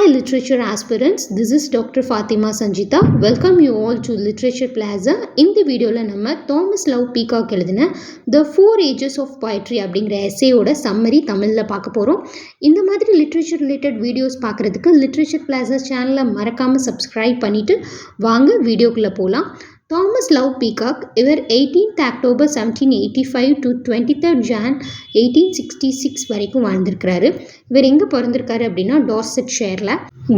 literature aspirants, this is Dr. Fatima Sanjita. Welcome you all to Literature Plaza. இந்த வீடியோவில் நம்ம Thomas Love peacock எழுதின The Four Ages of Poetry அப்படிங்கிற எஸ்ஸேயோட summary தமிழில் பார்க்க போகிறோம். இந்த மாதிரி லிட்ரேச்சர் ரிலேட்டட் வீடியோஸ் பார்க்குறதுக்கு லிட்ரேச்சர் பிளாசா சேனலை மறக்காமல் சப்ஸ்கிரைப் பண்ணிவிட்டு வாங்க வீடியோக்குள்ளே போகலாம். தாமஸ் லவ் பீகாக் இவர் 18th October 1785 to 23rd Jan 1866 வரைக்கும் வாழ்ந்திருக்கிறாரு. இவர் எங்கே பிறந்திருக்காரு அப்படின்னா டார்செட் ஷேரில்.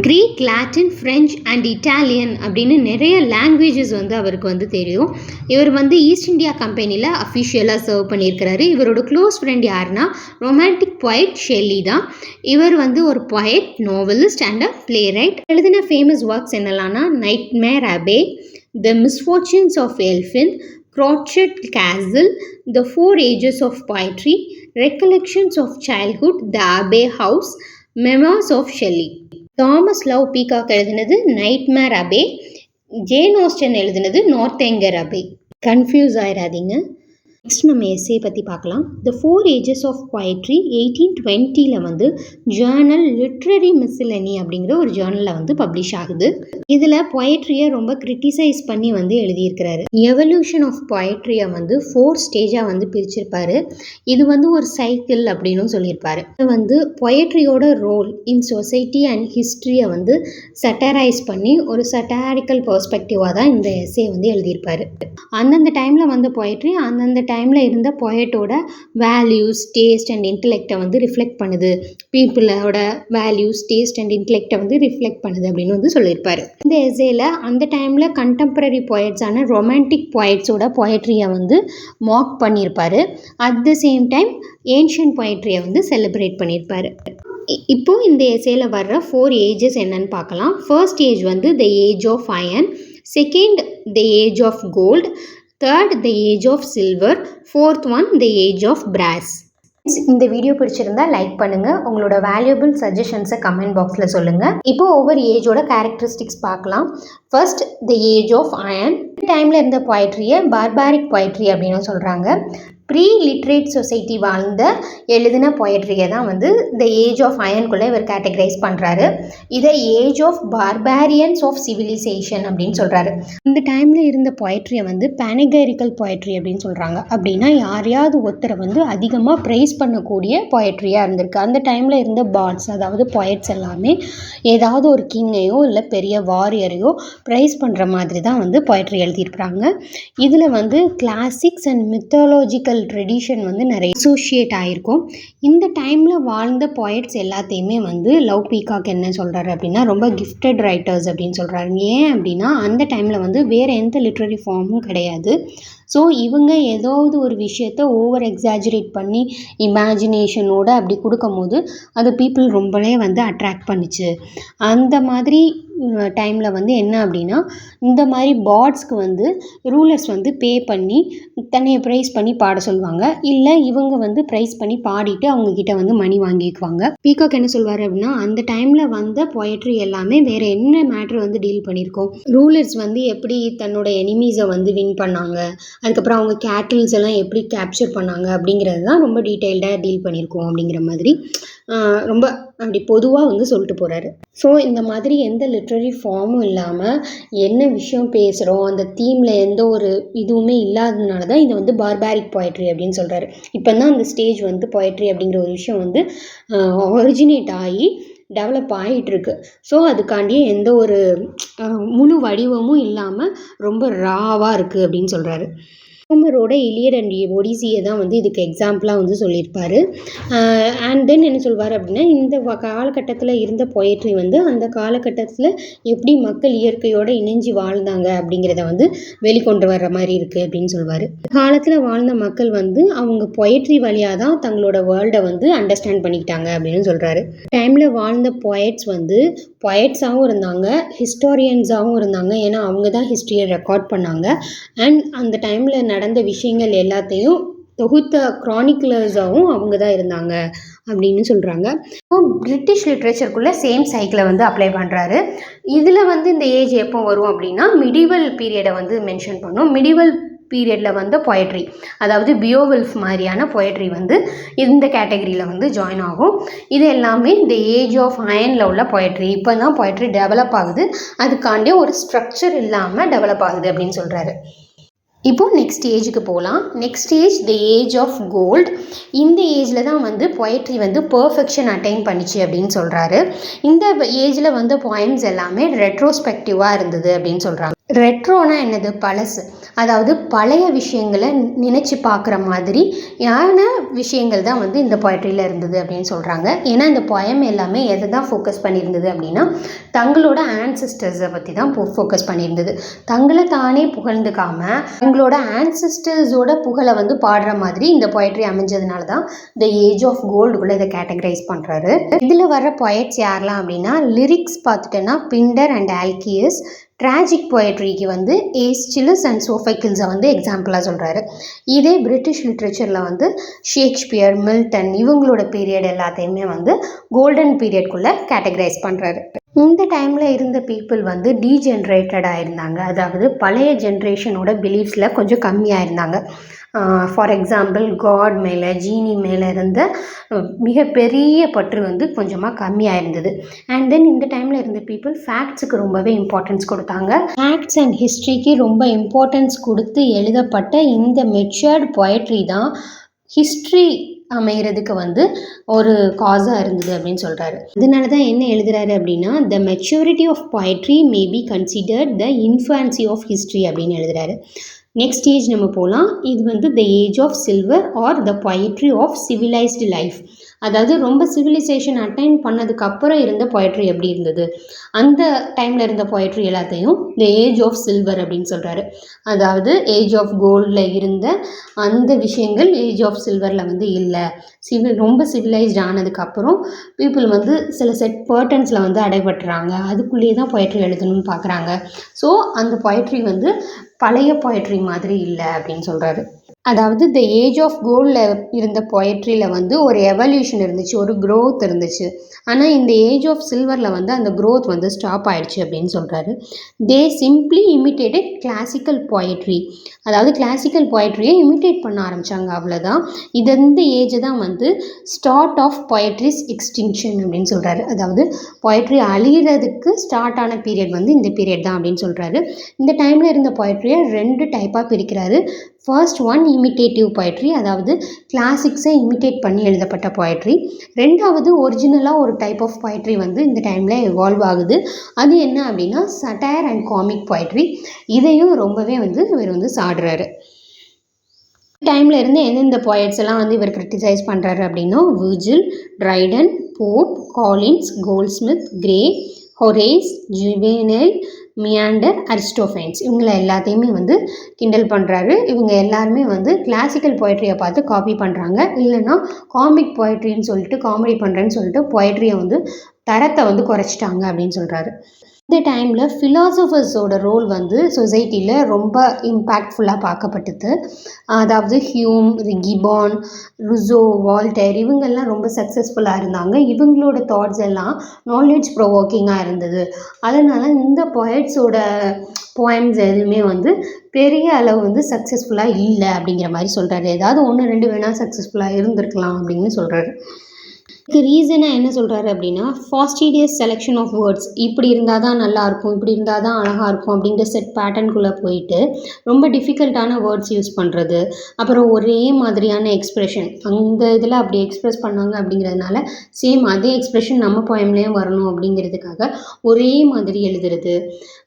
Greek, Latin, French and Italian அப்படின்னு நிறைய லாங்குவேஜஸ் அவருக்கு தெரியும். இவர் ஈஸ்ட் இந்தியா கம்பெனியில் அஃபிஷியலாக சர்வ் பண்ணியிருக்கிறாரு. இவரோட க்ளோஸ் ஃப்ரெண்ட் யாருன்னா ரொமான்டிக் பொயட் ஷெல்லி தான். இவர் ஒரு poet, novelist and a playwright. எழுதின ஃபேமஸ் ஒர்க்ஸ் என்னெல்லாம்னா Nightmare Abbey, The Misfortunes of Elphin, Crotchet Castle, The Four Ages of Poetry, Recollections of Childhood, The Abbey House, Memoirs of Shelley. Thomas Love Peacock எழுதினது Nightmare Abbey, Jane Austen எழுதினது Northanger Abbey. Confuse ஆயிடாதீங்க. Next நம்ம essay பற்றி பார்க்கலாம். The four ages of poetry 1820 journal literary miscellany அப்படிங்கிற ஒரு ஜேர்னலில் publish ஆகுது. இதில் பொயட்ரியை ரொம்ப கிரிட்டிசைஸ் பண்ணி எழுதியிருக்கிறாரு. எவல்யூஷன் ஆஃப் பொயட்ரியை 4 ஸ்டேஜாக பிரிச்சிருப்பாரு. இது ஒரு சைக்கிள் அப்படின்னு சொல்லியிருப்பாரு. பொயட்ரியோட ரோல் இன் சொசைட்டி அண்ட் ஹிஸ்ட்ரியை சட்டரைஸ் பண்ணி ஒரு சட்டாரிக்கல் பெர்ஸ்பெக்டிவாக தான் இந்த எஸ்ஸே எழுதியிருப்பாரு. அந்தந்த டைமில் பொயட்ரி அந்தந்த டைமில் இருந்த பொயட்டோட வேல்யூஸ், டேஸ்ட் அண்ட் இன்டெலெக்டை ரிஃப்ளெக்ட் பண்ணுது. பீப்புளோட வேல்யூஸ், டேஸ்ட் அண்ட் இன்டெலெக்டை ரிஃப்ளெக்ட் பண்ணுது அப்படின்னு சொல்லியிருப்பாரு. இந்த எஸ்ஸேல அந்த டைமில் கண்டெம்பரரி பொயட்ஸான ரொமான்டிக் பொயட்ஸோட பொயட்ரியை மார்க் பண்ணியிருப்பாரு. At the same time ancient பொயட்ரியை செலிப்ரேட் பண்ணியிருப்பாரு. இப்போது இந்த எஸ்ஸேல வர்ற 4 ஏஜஸ் என்னன்னு பார்க்கலாம். First age the age of iron, second the age of gold, third the age of silver, fourth one the age of brass. இந்த வீடியோ பிடிச்சிருந்தா லைக் பண்ணுங்கள். உங்களோட வேல்யூபிள் சஜஷன்ஸை கமெண்ட் பாக்ஸில் சொல்லுங்கள். இப்போ ஒவ்வொரு ஏஜோட கேரக்டரிஸ்டிக்ஸ் பார்க்கலாம். First the age of iron. டைமில் இருந்த பொயட்ரியை பார்பாரிக் பொயட்ரி அப்படின்னு சொல்கிறாங்க. ப்ரீ லிட்ரேட் சொசைட்டி வாழ்ந்த எழுதின பொயட்ரியை தான் த ஏஜ் ஆஃப் அயன்குள்ளே இவர் கேட்டகரைஸ் பண்ணுறாரு. இதை ஏஜ் ஆஃப் பார்பாரியன்ஸ் ஆஃப் சிவிலைசேஷன் அப்படின்னு சொல்கிறாரு. இந்த டைமில் இருந்த பொயட்ரியை பேனகைரிக்கல் பொயட்ரி அப்படின்னு சொல்கிறாங்க. அப்படின்னா யாரையாவது ஒருத்தரை அதிகமாக ப்ரைஸ் பண்ணக்கூடிய பொயட்ரியாக இருந்திருக்கு. அந்த டைமில் இருந்த பாட்ஸ், அதாவது பொயட்ஸ் எல்லாமே ஏதாவது ஒரு கிங்கையோ இல்லை பெரிய வாரியரையோ ப்ரைஸ் பண்ணுற மாதிரி தான் பொயட்ரி எழுதியிருக்கிறாங்க. இதில் கிளாசிக்ஸ் அண்ட் மித்தாலஜிக்கல் ட்ரெடிஷன் நிறைய அசோசியேட் ஆகிருக்கும். இந்த டைமில் வாழ்ந்த பொயட்ஸ் எல்லாத்தையுமே லவ் பீகாக் என்ன சொல்கிறாரு அப்படின்னா ரொம்ப கிஃப்டட் ரைட்டர்ஸ் அப்படின்னு சொல்கிறாரு. ஏன் அப்படின்னா அந்த டைமில் வேறு எந்த லிட்ரரி ஃபார்மும் கிடையாது. ஸோ இவங்க ஏதாவது ஒரு விஷயத்த ஓவர் எக்ஸாஜரேட் பண்ணி இமேஜினேஷனோடு அப்படி கொடுக்கும் போது அது பீப்புள் ரொம்பவே அட்ராக்ட் பண்ணிச்சு. அந்த மாதிரி டைமில் என்ன அப்படின்னா இந்த மாதிரி பாட்ஸ்க்கு ரூலர்ஸ் பே பண்ணி தன்னையை ப்ரைஸ் பண்ணி பாட சொல்லுவாங்க. இல்லை இவங்க ப்ரைஸ் பண்ணி பாடிட்டு அவங்கக்கிட்ட மணி வாங்கிக்குவாங்க. பீகாக் என்ன சொல்வார் அப்படின்னா அந்த டைமில் வந்த பொயட்ரி எல்லாமே வேறு என்ன மேட்ரு டீல் பண்ணியிருக்கோம். ரூலர்ஸ் எப்படி தன்னோட எனிமீஸை வின் பண்ணாங்க, அதுக்கப்புறம் அவங்க கேட்டில்ஸ் எல்லாம் எப்படி கேப்சர் பண்ணாங்க அப்படிங்கிறது தான் ரொம்ப டீட்டெயில்டாக டீல் பண்ணியிருக்கோம் அப்படிங்கிற மாதிரி ரொம்ப அப்படி பொதுவாக சொல்லிட்டு போகிறாரு. ஸோ இந்த மாதிரி எந்த லிட்ரரி ஃபார்மும் இல்லாமல் என்ன விஷயம் பேசுகிறோம், அந்த தீமில் எந்த ஒரு இதுவுமே இல்லாததுனால தான் இதை பார்பாரிக் பொயட்ரி அப்படின்னு சொல்கிறாரு. இப்போ தான் அந்த ஸ்டேஜ் பொயட்ரி அப்படிங்கிற ஒரு விஷயம் ஒரிஜினேட் ஆகி டெவலப் ஆகிட்டுருக்கு. ஸோ அதுக்காண்டியே எந்த ஒரு முழு வடிவமும் இல்லாமல் ரொம்ப ராவாக இருக்குது அப்படின்னு சொல்கிறாரு. ஹோமரோட இலியட் அண்ட் ஒடிசியை தான் இதுக்கு எக்ஸாம்பிளாக சொல்லியிருப்பார். அண்ட் தென் என்ன சொல்வார் அப்படின்னா இந்த காலகட்டத்தில் இருந்த பொயட்ரி அந்த காலகட்டத்தில் எப்படி மக்கள் இயற்கையோடு இணைஞ்சு வாழ்ந்தாங்க அப்படிங்கிறத வெளிக்கொண்டு வர்ற மாதிரி இருக்குது அப்படின்னு சொல்வார். காலத்தில் வாழ்ந்த மக்கள் அவங்க பொயட்ரி வழியாக தான் தங்களோட வேர்ல்டை அண்டர்ஸ்டாண்ட் பண்ணிக்கிட்டாங்க அப்படின்னு சொல்கிறாரு. டைமில் வாழ்ந்த பொயட்ஸ் பொயட்ஸாகவும் இருந்தாங்க, ஹிஸ்டாரியன்ஸாகவும் இருந்தாங்க. ஏன்னா அவங்க தான் ஹிஸ்ட்ரியை ரெக்கார்ட் பண்ணாங்க. அண்ட் அந்த டைமில் நடந்த விஷயங்கள் எல்லாத்தையும் தொகுத்த க்ரானிக்குலர்ஸாகவும் அவங்க தான் இருந்தாங்க அப்படின்னு சொல்கிறாங்க. பிரிட்டிஷ் லிட்ரேச்சருக்குள்ளே சேம் சைக்கிளை அப்ளை பண்ணுறாரு. இதில் இந்த ஏஜ் எப்போ வரும் அப்படின்னா மிடிவல் பீரியடை மென்ஷன் பண்ணோம். மிடிவல் பீரியடில் வந்த பொயட்ரி, அதாவது பியோவெல்ஃப் மாதிரியான பொயட்ரி வந்து இந்த கேட்டகரியில் வந்து ஜாயின் ஆகும். இது எல்லாமே இந்த ஏஜ் ஆஃப் அயனில் உள்ள பொயட்ரி. இப்போ தான் பொயட்ரி டெவலப் ஆகுது, அதுக்காண்டி ஒரு ஸ்ட்ரக்சர் இல்லாமல் டெவலப் ஆகுது அப்படின்னு சொல்கிறாரு. இப்போது நெக்ஸ்ட் ஏஜுக்கு போகலாம். Next age the age of gold. இந்த ஏஜில் தான் வந்து பொயட்ரி வந்து பர்ஃபெக்ஷன் அட்டைன் பண்ணிச்சு அப்படின்னு சொல்கிறாரு. இந்த ஏஜில் வந்து போயம்ஸ் எல்லாமே ரெட்ரோஸ்பெக்டிவாக இருந்தது அப்படின்னு சொல்கிறாங்க. ரெட்ரோனா என்னது? பழசு, அதாவது பழைய விஷயங்களை நினச்சி பார்க்குற மாதிரி யான விஷயங்கள் தான் வந்து இந்த பொயட்ரியில் இருந்தது அப்படின்னு சொல்கிறாங்க. ஏன்னா இந்த பொயம் எல்லாமே எதை தான் ஃபோக்கஸ் பண்ணியிருந்தது அப்படின்னா தங்களோட ஆன்சிஸ்டர்ஸை பற்றி தான் ஃபோக்கஸ் பண்ணியிருந்தது. தங்களை தானே புகழ்ந்துக்காமல் தங்களோட ஆன்சிஸ்டர்ஸோட புகழை வந்து பாடுற மாதிரி இந்த பொயட்ரி அமைஞ்சதுனால தான் த ஏஜ் ஆஃப் கோல்டுக்குள்ளே இதை கேட்டகரைஸ் பண்ணுறாரு. இதில் வர பொயட்ஸ் யாரெல்லாம் அப்படின்னா லிரிக்ஸ் பார்த்துட்டோன்னா பிண்டர் அண்ட் ஆல்கியஸ். ட்ராஜிக் பொயட்ரிக்கு வந்து ஏஸ்சிலஸ் அண்ட் சோஃபைக்கிள்ஸை வந்து எக்ஸாம்பிளாக சொல்கிறாரு. இதே பிரிட்டிஷ் லிட்ரேச்சரில் வந்து ஷேக்ஸ்பியர், மில்டன் இவங்களோட பீரியட் எல்லாத்தையுமே வந்து கோல்டன் பீரியட்குள்ளே கேட்டகரைஸ் பண்ணுறாரு. இந்த டைமில் இருந்த பீப்புள் வந்து டீஜென்ரேட்டடாக இருந்தாங்க, அதாவது பழைய ஜென்ரேஷனோட பிலீஃப்ஸில் கொஞ்சம் கம்மியாக இருந்தாங்க. ஃபார் எக்ஸாம்பிள் காட் மேலே, ஜீனி மேலே இருந்த மிகப்பெரிய பற்று வந்து கொஞ்சமாக கம்மியாக இருந்தது. அண்ட் தென் இந்த டைமில் இருந்த பீப்புள் ஃபேக்ட்ஸுக்கு ரொம்பவே இம்பார்ட்டன்ஸ் கொடுத்தாங்க. ஃபேக்ட்ஸ் அண்ட் ஹிஸ்ட்ரிக்கு ரொம்ப இம்பார்ட்டன்ஸ் கொடுத்து எழுதப்பட்ட இந்த மெச்சூர்டு பொயட்ரி தான் ஹிஸ்ட்ரி அமைகிறதுக்கு வந்து ஒரு காஸாக இருந்தது அப்படின்னு சொல்கிறாரு. இதனால தான் என்ன எழுதுறாரு அப்படின்னா the maturity of poetry may be considered the infancy of history அப்படின்னு எழுதுறாரு. நெக்ஸ்ட் ஏஜ் நம்ம போகலாம். இது வந்து the age of silver or the poetry of civilized life. அதாவது ரொம்ப சிவிலைசேஷன் அட்டைன் பண்ணதுக்கப்புறம் இருந்த பொயட்ரி எப்படி இருந்தது, அந்த டைமில் இருந்த பொயட்ரி எல்லாத்தையும் த ஏஜ் ஆஃப் சில்வர் அப்படின்னு சொல்கிறாரு. அதாவது ஏஜ் ஆஃப் கோல்டில் இருந்த அந்த விஷயங்கள் ஏஜ் ஆஃப் சில்வரில் வந்து இல்லை. ரொம்ப சிவிலைஸ்ட் ஆனதுக்கப்புறம் பீப்புள் வந்து சில செட் பேர்டன்ஸில் வந்து அடைபட்டுறாங்க, அதுக்குள்ளேயே தான் பொயட்ரி எழுதணும்னு பார்க்குறாங்க. ஸோ அந்த பொயட்ரி வந்து பழைய பொயட்ரி மாதிரி இல்லை அப்படின்னு சொல்கிறாரு. அதாவது த ஏஜ் ஆஃப் கோல்டில் இருந்த பொயட்ரியில் வந்து ஒரு எவல்யூஷன் இருந்துச்சு, ஒரு க்ரோத் இருந்துச்சு. ஆனால் இந்த ஏஜ் ஆஃப் சில்வரில் வந்து அந்த க்ரோத் வந்து ஸ்டாப் ஆயிடுச்சு அப்படின்னு சொல்கிறாரு. தே சிம்ப்ளி இமிட்டேட்டட் கிளாசிக்கல் பொயட்ரி. அதாவது கிளாசிக்கல் பொயட்ரியை இமிட்டேட் பண்ண ஆரம்பித்தாங்க, அவ்வளோதான். இது இந்த ஏஜை தான் வந்து ஸ்டார்ட் ஆஃப் பொயட்ரிஸ் எக்ஸ்டிங்ஷன் அப்படின்னு சொல்கிறாரு. அதாவது பொயட்ரி அழிகிறதுக்கு ஸ்டார்ட் ஆன பீரியட் வந்து இந்த பீரியட் தான் அப்படின்னு சொல்கிறாரு. இந்த டைமில் இருந்த பொயட்ரியை 2 டைப்பாக பிரிக்கிறாரு. ஃபர்ஸ்ட் ஒன் இமிட்டேட்டிவ் பொயட்ரி, அதாவது கிளாசிக்ஸை இமிட்டேட் பண்ணி எழுதப்பட்ட பொயட்ரி. ரெண்டாவது ஒரிஜினலாக ஒரு டைப் ஆஃப் பொயட்ரி வந்து இந்த டைமில் எவால்வ் ஆகுது. அது என்ன அப்படின்னா சட்டையர் அண்ட் காமிக் பொயட்ரி. இதையும் ரொம்பவே வந்து இவர் வந்து சாடுறாரு. டைமில் இருந்து எந்தெந்த பொயட்ஸ் எல்லாம் வந்து இவர் கிரிட்டிசைஸ் பண்ணுறாரு அப்படின்னா Virgil, Dryden, Pope, Collins, Goldsmith, Gray, Horace, Juvenal, Menander, Aristophanes இவங்களை எல்லாத்தையுமே வந்து கிண்டல் பண்ணுறாரு. இவங்க எல்லாருமே வந்து கிளாசிக்கல் பொயட்ரியை பார்த்து காப்பி பண்ணுறாங்க, இல்லைன்னா காமிக் பொயட்ரின்னு சொல்லிட்டு காமெடி பண்ணுறேன்னு சொல்லிட்டு பொயட்ரியை வந்து தரத்தை வந்து குறைச்சிட்டாங்க அப்படின்னு சொல்கிறாரு. இந்த டைமில் ஃபிலாசபர்ஸோட ரோல் வந்து சொசைட்டியில் ரொம்ப இம்பேக்ட்ஃபுல்லாக பார்க்கப்பட்டது. அதாவது ஹியூம், கிபான், ருசோ, வால்டேர் இவங்கெல்லாம் ரொம்ப சக்ஸஸ்ஃபுல்லாக இருந்தாங்க. இவங்களோட தாட்ஸ் எல்லாம் நாலேஜ் ப்ரொவோக்கிங்காக இருந்தது. அதனால் இந்த பொயட்ஸோட போயம்ஸ் எதுவுமே வந்து பெரிய அளவு வந்து சக்ஸஸ்ஃபுல்லாக இல்லை அப்படிங்கிற மாதிரி சொல்கிறாரு. ஏதாவது 1-2 வேணால் சக்ஸஸ்ஃபுல்லாக இருந்திருக்கலாம் அப்படின்னு சொல்கிறாரு. இதுக்கு ரீசனாக என்ன சொல்கிறாரு அப்படின்னா ஃபாஸ்டிடியஸ் செலெக்ஷன் ஆஃப் வேர்ட்ஸ், இப்படி இருந்தால் தான் நல்லாயிருக்கும், இப்படி இருந்தால் தான் அழகாக இருக்கும் அப்படின்ற செட் பேட்டர்னுக்குள்ளே போயிட்டு ரொம்ப டிஃபிகல்ட்டான வேர்ட்ஸ் யூஸ் பண்ணுறது, அப்புறம் ஒரே மாதிரியான எக்ஸ்ப்ரெஷன் அந்த இதில் அப்படி எக்ஸ்ப்ரெஸ் பண்ணாங்க அப்படிங்கிறதுனால சேம் அதே எக்ஸ்ப்ரெஷன் நம்ம போயம்லேயும் வரணும் அப்படிங்கிறதுக்காக ஒரே மாதிரி எழுதுறது,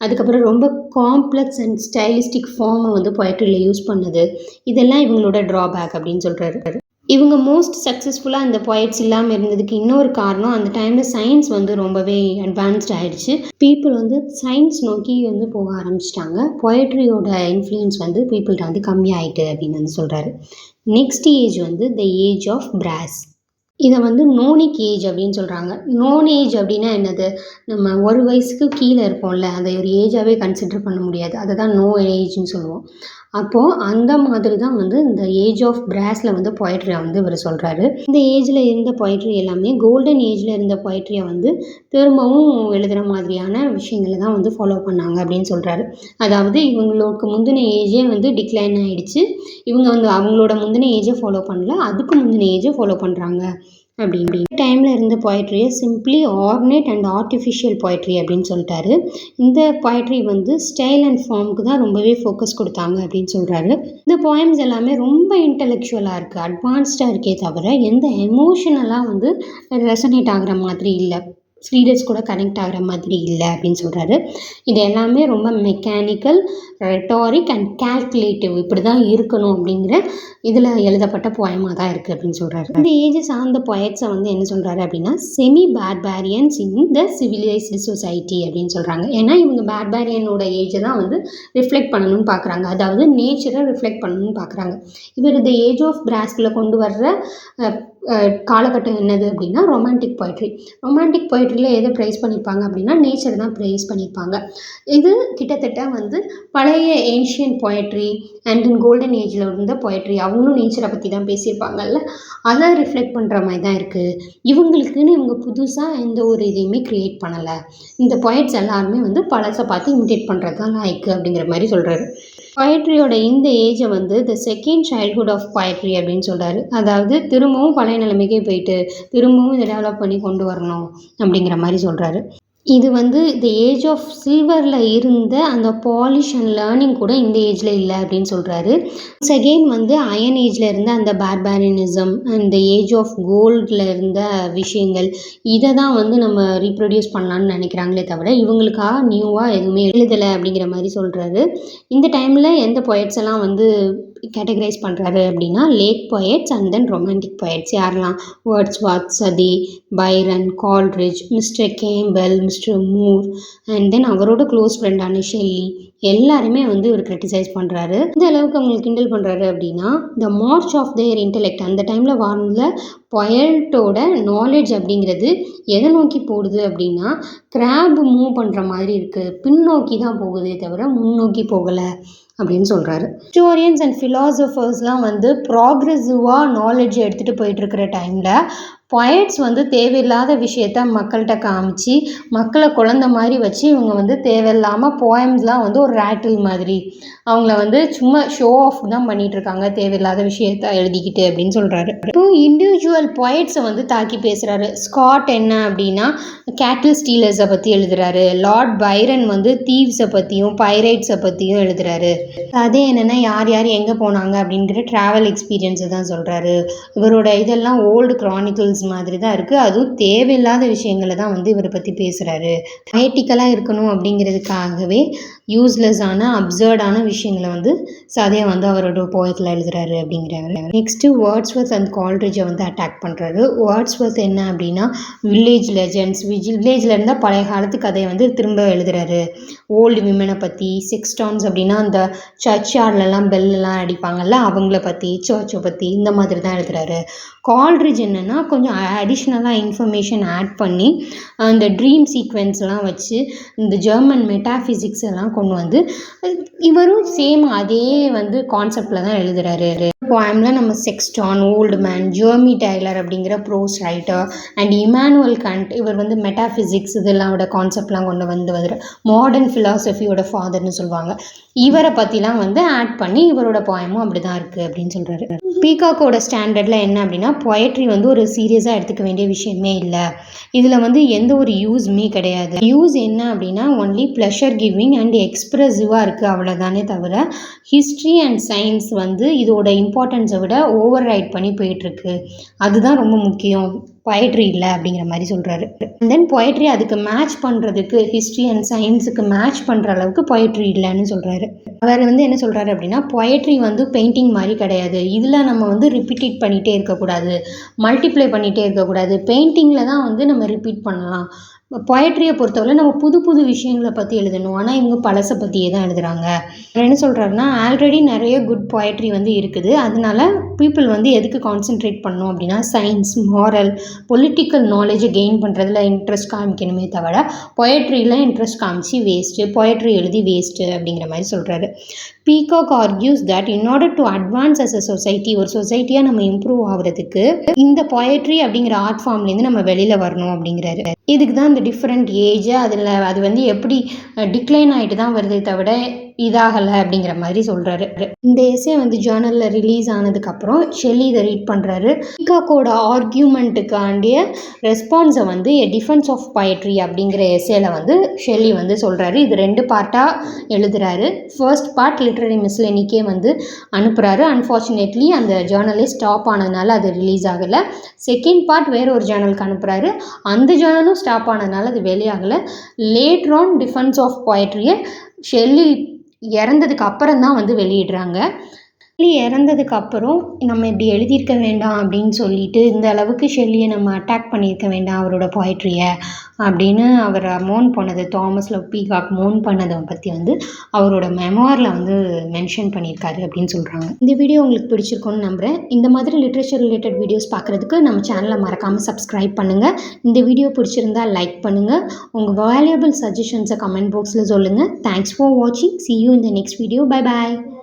அதுக்கப்புறம் ரொம்ப காம்ப்ளெக்ஸ் அண்ட் ஸ்டைலிஸ்டிக் ஃபார்மை வந்து பொயட்ரியில் யூஸ் பண்ணுது, இதெல்லாம் இவங்களோட ட்ராபேக் அப்படின்னு சொல்கிறாரு. இவங்க மோஸ்ட் சக்ஸஸ்ஃபுல்லாக இந்த பொயட்ஸ் இல்லாமல் இருந்ததுக்கு இன்னொரு காரணம் அந்த டைமில் சயின்ஸ் வந்து ரொம்பவே அட்வான்ஸ்ட் ஆகிடுச்சு. பீப்புள் வந்து சயின்ஸ் நோக்கி வந்து போக ஆரம்பிச்சிட்டாங்க. பொயட்ரியோட இன்ஃப்ளூயன்ஸ் வந்து பீப்புள்கிட்ட வந்து கம்மியாயிட்டு அப்படின்னு வந்து சொல்கிறாரு. நெக்ஸ்ட் ஏஜ் வந்து த ஏஜ் ஆஃப் பிராஸ். இதை வந்து நோனிக் ஏஜ் அப்படின்னு சொல்கிறாங்க. நோன் ஏஜ் அப்படின்னா என்னது? நம்ம ஒரு வயசுக்கு கீழே இருக்கோம்ல, அதை ஒரு ஏஜாகவே கன்சிடர் பண்ண முடியாது. அதை தான் நோ ஏஜ்னு சொல்லுவோம். அப்போது அந்த மாதிரி தான் வந்து இந்த ஏஜ் ஆஃப் பிராஸில் வந்து பொயட்ரியை வந்து இவர் சொல்கிறாரு. இந்த ஏஜில் இருந்த பொயட்ரி எல்லாமே கோல்டன் ஏஜில் இருந்த பொயட்ரியை வந்து திரும்பவும் எழுதுகிற மாதிரியான விஷயங்களை தான் வந்து ஃபாலோ பண்ணாங்க அப்படின்னு சொல்கிறாரு. அதாவது இவங்களுக்கு முந்தின ஏஜே வந்து டிக்ளைன் ஆகிடுச்சு, இவங்க வந்து அவங்களோட முந்தின ஏஜை ஃபாலோ பண்ணல, அதுக்கு முந்தின ஏஜை ஃபாலோ பண்ணுறாங்க அப்படி டைமில் இருந்த பொயட்ரியை சிம்பிளி ஆர்னேட் அண்ட் ஆர்டிஃபிஷியல் பொயட்ரி அப்படின்னு சொல்லிட்டாரு. இந்த பொயட்ரி வந்து ஸ்டைல் அண்ட் ஃபார்முக்கு தான் ரொம்பவே ஃபோக்கஸ் கொடுத்தாங்க அப்படின்னு சொல்கிறாரு. இந்த போயம்ஸ் எல்லாமே ரொம்ப இன்டெலெக்சுவலாக இருக்குது, அட்வான்ஸ்டாக இருக்கே தவிர எந்த எமோஷனலாக வந்து ரெசனேட் ஆகிற மாதிரி இல்லை, ரீடர்ஸ் கூட கனெக்ட் ஆகிற மாதிரி இல்லை அப்படின்னு சொல்கிறாரு. இது எல்லாமே ரொம்ப மெக்கானிக்கல், ரெட்டாரிக் அண்ட் கால்குலேட்டிவ் இப்படி தான் இருக்கணும் அப்படிங்கிற இதில் எழுதப்பட்ட போயமாக தான் இருக்குது அப்படின்னு சொல்கிறாரு. இந்த ஏஜ் சார்ந்த பொயட்ஸை வந்து என்ன சொல்கிறாரு அப்படின்னா செமி பார்பாரியன்ஸ் இன் த சிவிலைஸ்டு சொசைட்டி அப்படின்னு சொல்கிறாங்க. ஏன்னா இவங்க பார்பாரியனோட ஏஜை தான் வந்து ரிஃப்ளெக்ட் பண்ணணும்னு பார்க்குறாங்க, அதாவது நேச்சரை ரிஃப்ளெக்ட் பண்ணணும்னு பார்க்குறாங்க. இவர் இந்த ஏஜ் ஆஃப் பிராஸ்கில் கொண்டு வர்ற காலகட்டம் என்னது அப்படின்னா ரொமான்டிக் பொயட்ரி. ரொமான்டிக் பொயட்ரியில் எதை ப்ரைஸ் பண்ணியிருப்பாங்க அப்படின்னா நேச்சர் தான் ப்ரைஸ் பண்ணியிருப்பாங்க. இது கிட்டத்தட்ட வந்து பழைய ancient poetry and then golden ஏஜில் இருந்த பொயட்ரி அவங்களும் நேச்சரை பற்றி தான் பேசியிருப்பாங்கல்ல, அதை ரிஃப்ளெக்ட் பண்ணுற மாதிரி தான் இருக்குது. இவங்களுக்குன்னு இவங்க புதுசாக எந்த ஒரு இதையுமே க்ரியேட் பண்ணலை. இந்த பொயட்ஸ் எல்லாருமே வந்து பழசை பார்த்து இமிடேட் பண்ணுறது தான் லாய்க்கு அப்படிங்கிற மாதிரி சொல்கிறாரு. பொயட்ரியோட இந்த ஏஜை வந்து the second childhood of poetry அப்படின்னு சொல்கிறாரு. அதாவது திரும்பவும் பழைய நிலைமைக்கே போயிட்டு திரும்பவும் இதை டெவலப் பண்ணி கொண்டு வரணும் அப்படிங்கிற மாதிரி சொல்கிறாரு. இது வந்து த ஏஜ் ஆஃப் சில்வரில் இருந்த அந்த பாலிஷ் அண்ட் லேர்னிங் கூட இந்த ஏஜில் இல்லை அப்படின்னு சொல்கிறாரு. செகண்ட் வந்து அயன் ஏஜில் இருந்த அந்த பார்பாரினிசம் அண்ட் த ஏஜ் ஆஃப் கோல்டில் இருந்த விஷயங்கள் இதை தான் வந்து நம்ம ரீப்ரொடியூஸ் பண்ணலான்னு நினைக்கிறாங்களே தவிர இவங்களுக்காக நியூவாக எதுவுமே எழுதலை அப்படிங்கிற மாதிரி சொல்கிறாரு. இந்த டைமில் எந்த பொயட்ஸ் எல்லாம் வந்து கேட்டகரைஸ் பண்ணுறாரு அப்படின்னா late poets and then romantic poets. யாரெல்லாம்? Wordsworth, Southey, Byron, Coleridge, mister Campbell, mister Moore and then அவரோட க்ளோஸ் ஃப்ரெண்டான ஷெல்லி எல்லாருமே வந்து இவர் கிரிட்டிசைஸ் பண்ணுறாரு. இந்த அளவுக்கு அவங்களுக்கு கிண்டல் பண்ணுறாரு அப்படின்னா த மார்ச் ஆஃப் தேர் இன்டெலெக்ட் அந்த டைமில் வாழ்ந்த பொயட்டோட நாலேஜ் அப்படிங்கிறது எதை நோக்கி போகுது அப்படின்னா கிராப் மூவ் பண்ணுற மாதிரி இருக்குது, பின்னோக்கி தான் போகுதே தவிர முன்னோக்கி போகலை அப்படின்னு சொல்கிறாரு. ஹிஸ்டோரியன்ஸ் அண்ட் ஃபிலாசபர்ஸ்லாம் வந்து ப்ராக்ரெசிவாக நாலேஜ் எடுத்துகிட்டு போயிட்டுருக்கிற டைமில் பொயட்ஸ் வந்து தேவையில்லாத விஷயத்த மக்கள்கிட்ட காமிச்சு மக்களை குழந்த மாதிரி வச்சு இவங்க வந்து தேவையில்லாமல் போயம்ஸ்லாம் வந்து ஒரு ரேட்டில் மாதிரி அவங்கள வந்து சும்மா ஷோ ஆஃப் தான் பண்ணிகிட்ருக்காங்க, தேவையில்லாத விஷயத்த எழுதிக்கிட்டு அப்படின்னு சொல்கிறாரு. இப்போ இண்டிவிஜுவல் பொயட்ஸை வந்து தாக்கி பேசுகிறாரு. ஸ்காட் என்ன அப்படின்னா கேட்டில் ஸ்டீலர்ஸை பற்றி எழுதுகிறாரு. லார்ட் பைரன் வந்து தீவ்ஸை பற்றியும் பைரைட்ஸை பற்றியும் எழுதுகிறாரு. அதே என்னென்னா யார் யார் எங்கே போனாங்க அப்படிங்கிற ட்ராவல் எக்ஸ்பீரியன்ஸை தான் சொல்கிறாரு. இவரோட இதெல்லாம் ஓல்டு க்ரானிக்கல்ஸ் மாதிரி தான் இருக்குது, அதுவும் தேவையில்லாத விஷயங்களை தான் வந்து இவரை பற்றி பேசுகிறாரு. பொயட்டிக்கலாக இருக்கணும் அப்படிங்கிறதுக்காகவே யூஸ்லெஸ்ஸான அப்சர்டான விஷயங்களை வந்து சதையை வந்து அவரோட போயத்தில் எழுதுறாரு அப்படிங்கிறாரு. நெக்ஸ்ட்டு வேர்ட்ஸ்வொர்த் அண்ட் கால்ட்ரிட்ஜை வந்து அட்டாக் பண்ணுறாரு. வேர்ட்ஸ்வொர்த் என்ன அப்படின்னா வில்லேஜ் லெஜெண்ட்ஸ், வில்லேஜில் இருந்தால் பழைய காலத்து கதையை வந்து திரும்ப எழுதுறாரு. ஓல்டு விமனை பற்றி, செக்ஸ்டான்ஸ் அப்படின்னா அந்த சர்ச் யார்ட்லலாம் பெல்லாம் அடிப்பாங்கள்ல அவங்கள பற்றி, சர்ச்சை பற்றி இந்த மாதிரி தான் எழுதுறாரு. கால்ட்ரிட்ஜ் என்னென்னா கொஞ்சம் அடிஷ்னலாக இன்ஃபர்மேஷன் ஆட் பண்ணி அந்த ட்ரீம் சீக்வென்ஸ்லாம் வச்சு இந்த ஜெர்மன் மெட்டாஃபிசிக்ஸ் எல்லாம் கொண்டு வந்து இவரும் சேம் அதே வந்து கான்செப்டில் தான் எழுதுறாரு. போயமில் நம்ம செக்ஸ்டான், ஓல்டு மேன், ஜெர்மி டெய்லர் அப்படிங்கிற ப்ரோஸ் ரைட்டர் அண்ட் இமானுவல் கண்ட் இவர் வந்து மெட்டாஃபிசிக்ஸ் இதெல்லாமோட கான்செப்ட்லாம் கொண்டு வந்து மாடர்ன் ஃபிலாசபியோட ஃபாதர்னு சொல்லுவாங்க. இவரை பற்றிலாம் வந்து ஆட் பண்ணி இவரோட போயமும் அப்படி தான் இருக்குது அப்படின்னு சொல்கிறாரு. பீகாக்கோட ஸ்டாண்டர்டில் என்ன அப்படின்னா பொயட்ரி வந்து ஒரு சீரியஸாக எடுத்துக்க வேண்டிய விஷயமே இல்லை, இதில் வந்து எந்த ஒரு யூஸ்மே கிடையாது. யூஸ் என்ன அப்படின்னா ஒன்லி ப்ளஷர் கிவிங் அண்ட் எக்ஸ்ப்ரெசிவாக இருக்குது அவ்வளோதானே தவிர ஹிஸ்ட்ரி அண்ட் சயின்ஸ் வந்து இதோட இம்பார்ட்டன்ஸை விட ஓவர் ரைட் பண்ணி போயிட்டுருக்கு, அதுதான் ரொம்ப முக்கியம், பொயட்ரி இல்லை அப்படிங்கிற மாதிரி சொல்கிறாரு. அண்ட் தென் பொயட்ரி அதுக்கு மேட்ச் பண்ணுறதுக்கு ஹிஸ்ட்ரி அண்ட் சயின்ஸுக்கு மேட்ச் பண்ணுற அளவுக்கு பொயட்ரி இல்லைன்னு சொல்கிறாரு. அவர் வந்து என்ன சொல்கிறாரு அப்படின்னா பொயட்ரி வந்து பெயிண்டிங் மாதிரி கிடையாது, இதில் நம்ம வந்து ரிப்பீட் பண்ணிகிட்டே இருக்கக்கூடாது, மல்டிப்ளை பண்ணிகிட்டே இருக்கக்கூடாது. பெயிண்டிங்கில் தான் வந்து நம்ம ரிப்பீட் பண்ணலாம், பொயட்ரியை பொறுத்தவரை நம்ம புது புது விஷயங்களை பற்றி எழுதணும், ஆனால் இவங்க பழசை பற்றியே தான் எழுதுகிறாங்க. என்ன சொல்கிறாருன்னா, ஆல்ரெடி நிறைய குட் பொயட்ரி வந்து இருக்குது, அதனால பீப்புள் வந்து எதுக்கு கான்சென்ட்ரேட் பண்ணணும் அப்படின்னா சயின்ஸ், மாரல், பொலிட்டிக்கல் நாலேஜை கெயின் பண்ணுறதுல இன்ட்ரெஸ்ட் காமிக்கணுமே தவிர பொயட்ரியில் இன்ட்ரெஸ்ட் காமிச்சு வேஸ்ட்டு, பொயட்ரி எழுதி வேஸ்ட்டு அப்படிங்கிற மாதிரி சொல்கிறாரு. Peacock argues that in order to advance as a society, ஒரு சொசைட்டியாக நம்ம இம்ப்ரூவ் ஆகிறதுக்கு இந்த பொயட்ரி அப்படிங்கிற ஆர்ட் ஃபார்ம்லேருந்து நம்ம வெளியில் வரணும் அப்படிங்கிறாரு. இதுக்கு தான் இந்த டிஃப்ரெண்ட் ஏஜ் அது வந்து எப்படி டிக்ளைன் ஆகிட்டு தான் வருதே தவிர இதாகலை அப்படிங்கிற மாதிரி சொல்கிறாரு. இந்த எஸ்ஸே வந்து ஜேர்னலில் ரிலீஸ் ஆனதுக்கப்புறம் ஷெல்லி இதை ரீட் பண்ணுறாரு. பீகாக்கோட ஆர்கியூமெண்ட்டுக்காண்டிய ரெஸ்பான்ஸை வந்து எ டிஃபென்ஸ் ஆஃப் பொயட்ரி அப்படிங்கிற எஸ்ஸேல வந்து ஷெல்லி வந்து சொல்கிறாரு. இது 2 பார்ட்டாக எழுதுகிறாரு. ஃபர்ஸ்ட் பார்ட் லிட்ரரி மிஸ்லெனிக்கே வந்து அனுப்புகிறாரு. அன்ஃபார்ச்சுனேட்லி அந்த ஜேர்னலே ஸ்டாப் ஆனதுனால அது ரிலீஸ் ஆகலை. செகண்ட் பார்ட் வேறு ஒரு ஜேர்னலுக்கு அனுப்புகிறாரு. அந்த ஜேர்னலும் ஸ்டாப் ஆனதுனால அது வெளியாகலை. லேட்டர் ஆன் டிஃபென்ஸ் ஆஃப் பொயட்ரியை ஷெல்லி இறந்ததுக்கு அப்புறம் தான் வந்து வெளியிடுறாங்க. ஷெல்லி இறந்ததுக்கு அப்புறம் நம்ம இப்படி எழுதியிருக்க வேண்டாம் அப்படின்னு சொல்லிட்டு, இந்த அளவுக்கு ஷெல்லியை நம்ம அட்டாக் பண்ணியிருக்க வேண்டாம் அவரோட பொயட்ரியை அப்படின்னு அவர் மோன் பண்ணது, தாமஸ் லவ் பீகாக் மோன் பண்ணதை பற்றி வந்து அவரோட மெமோரில் வந்து மென்ஷன் பண்ணியிருக்காரு அப்படின்னு சொல்கிறாங்க. இந்த வீடியோ உங்களுக்கு பிடிச்சிருக்குன்னு நம்புகிறேன். இந்த மாதிரி லிட்ரேச்சர் ரிலேட்டட் வீடியோஸ் பார்க்குறதுக்கு நம்ம சேனலை மறக்காமல் சப்ஸ்கிரைப் பண்ணுங்கள். இந்த வீடியோ பிடிச்சிருந்தா லைக் பண்ணுங்கள். உங்கள் வேல்யூபிள் சஜஷன்ஸை கமெண்ட் பாக்ஸில் சொல்லுங்கள். தேங்க்ஸ் ஃபார் வாட்சிங். See you in the next video. Bye bye.